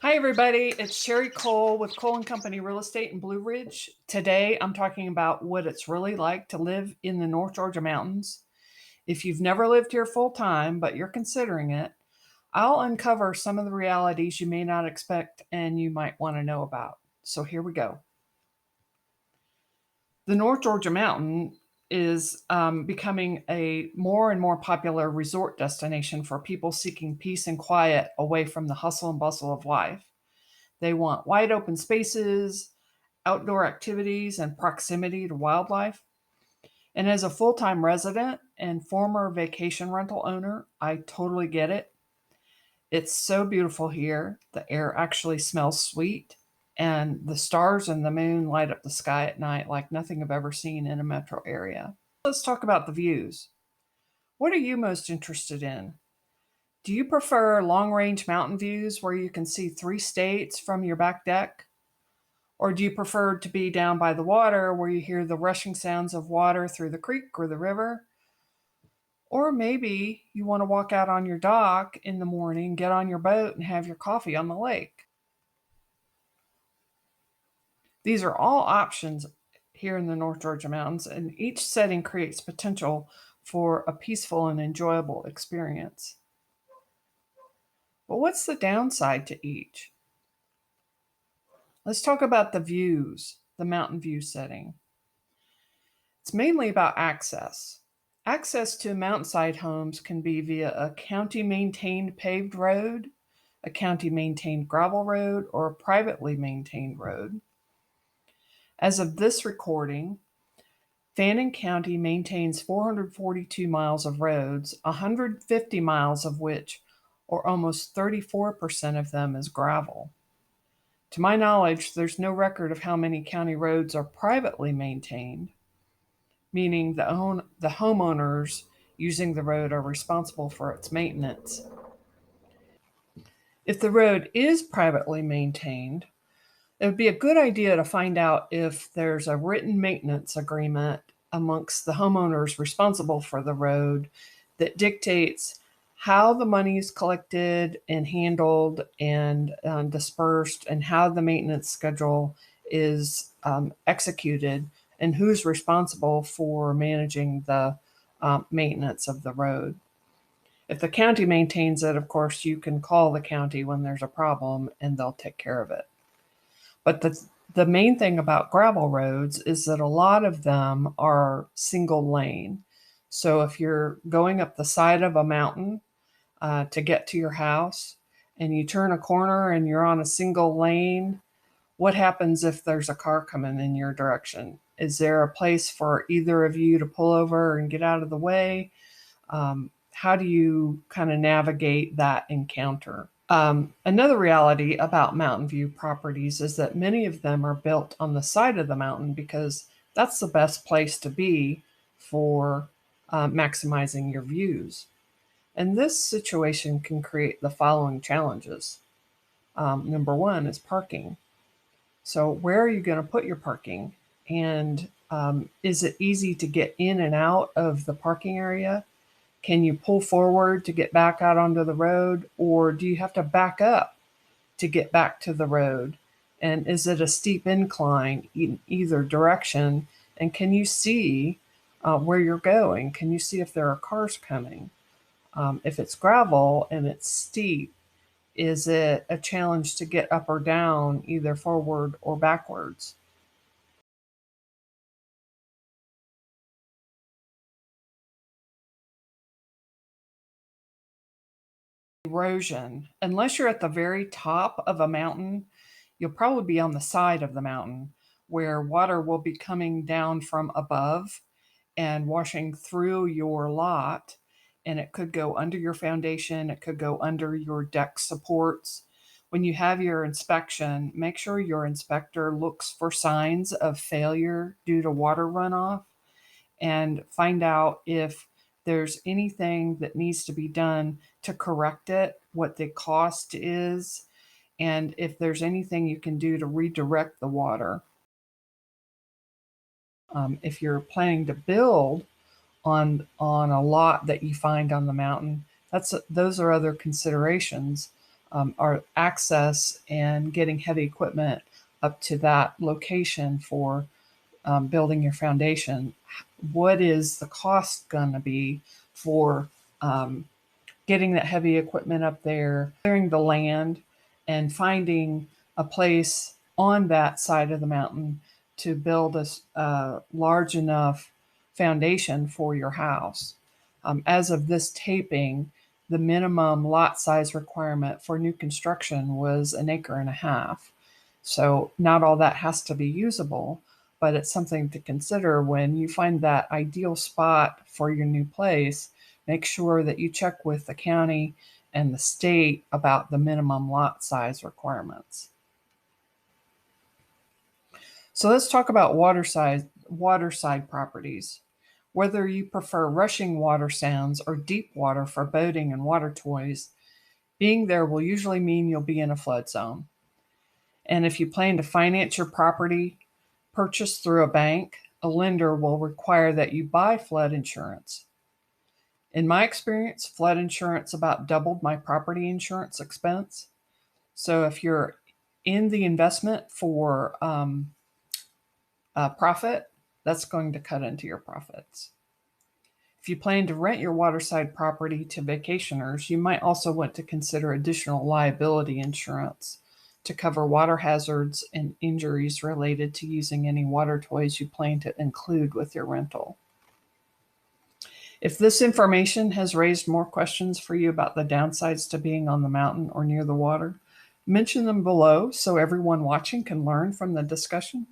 Hi, everybody. It's Sherry Cole with Cole and Company Real Estate in Blue Ridge. Today, I'm talking about what it's really like to live in the North Georgia mountains. If you've never lived here full time, but you're considering it, I'll uncover some of the realities you may not expect and you might want to know about. So, here we go. The North Georgia mountain is becoming a more and more popular resort destination for people seeking peace and quiet away from the hustle and bustle of life. They want wide open spaces, outdoor activities, and proximity to wildlife. And as a full time resident and former vacation rental owner, I totally get it. It's so beautiful here. The air actually smells sweet, and the stars and the moon light up the sky at night like nothing I've ever seen in a metro area. Let's talk about the views. What are you most interested in? Do you prefer long range mountain views where you can see 3 states from your back deck? Or do you prefer to be down by the water where you hear the rushing sounds of water through the creek or the river? Or maybe you want to walk out on your dock in the morning, get on your boat, and have your coffee on the lake. These are all options here in the North Georgia mountains, and each setting creates potential for a peaceful and enjoyable experience. But what's the downside to each? Let's talk about the views, the mountain view setting. It's mainly about access. Access to mountainside homes can be via a county maintained paved road, a county maintained gravel road, or a privately maintained road. As of this recording, Fannin County maintains 442 miles of roads, 150 miles of which, or almost 34% of them, is gravel. To my knowledge, there's no record of how many county roads are privately maintained, meaning the homeowners using the road are responsible for its maintenance. If the road is privately maintained, it would be a good idea to find out if there's a written maintenance agreement amongst the homeowners responsible for the road that dictates how the money is collected and handled and dispersed, and how the maintenance schedule is executed, and who's responsible for managing the maintenance of the road. If the county maintains it, of course, you can call the county when there's a problem and they'll take care of it. But the main thing about gravel roads is that a lot of them are single lane. So if you're going up the side of a mountain to get to your house and you turn a corner and you're on a single lane, what happens if there's a car coming in your direction? Is there a place for either of you to pull over and get out of the way? How do you kind of navigate that encounter? Another reality about mountain view properties is that many of them are built on the side of the mountain because that's the best place to be for maximizing your views. And this situation can create the following challenges. Number one is parking. So, where are you going to put your parking? And is it easy to get in and out of the parking area? Can you pull forward to get back out onto the road, or do you have to back up to get back to the road? And is it a steep incline in either direction? And can you see where you're going? Can you see if there are cars coming? If it's gravel and it's steep, is it a challenge to get up or down, either forward or backwards? Erosion. Unless you're at the very top of a mountain, you'll probably be on the side of the mountain where water will be coming down from above and washing through your lot. And it could go under your foundation, it could go under your deck supports. When you have your inspection, make sure your inspector looks for signs of failure due to water runoff and find out if there's anything that needs to be done to correct it, what the cost is, and if there's anything you can do to redirect the water. If you're planning to build on a lot that you find on the mountain, those are other considerations. or access and getting heavy equipment up to that location for building your foundation, what is the cost going to be for getting that heavy equipment up there, clearing the land, and finding a place on that side of the mountain to build a large enough foundation for your house. As of this taping, the minimum lot size requirement for new construction was 1.5 acres. So not all that has to be usable, but it's something to consider when you find that ideal spot for your new place. Make sure that you check with the county and the state about the minimum lot size requirements. So let's talk about waterside properties. Whether you prefer rushing water sounds or deep water for boating and water toys, being there will usually mean you'll be in a flood zone. And if you plan to finance your property purchased through a bank, a lender will require that you buy flood insurance. In my experience, flood insurance about doubled my property insurance expense. So if you're in the investment for profit, that's going to cut into your profits. If you plan to rent your waterside property to vacationers, you might also want to consider additional liability insurance to cover water hazards and injuries related to using any water toys you plan to include with your rental. If this information has raised more questions for you about the downsides to being on the mountain or near the water, mention them below so everyone watching can learn from the discussion.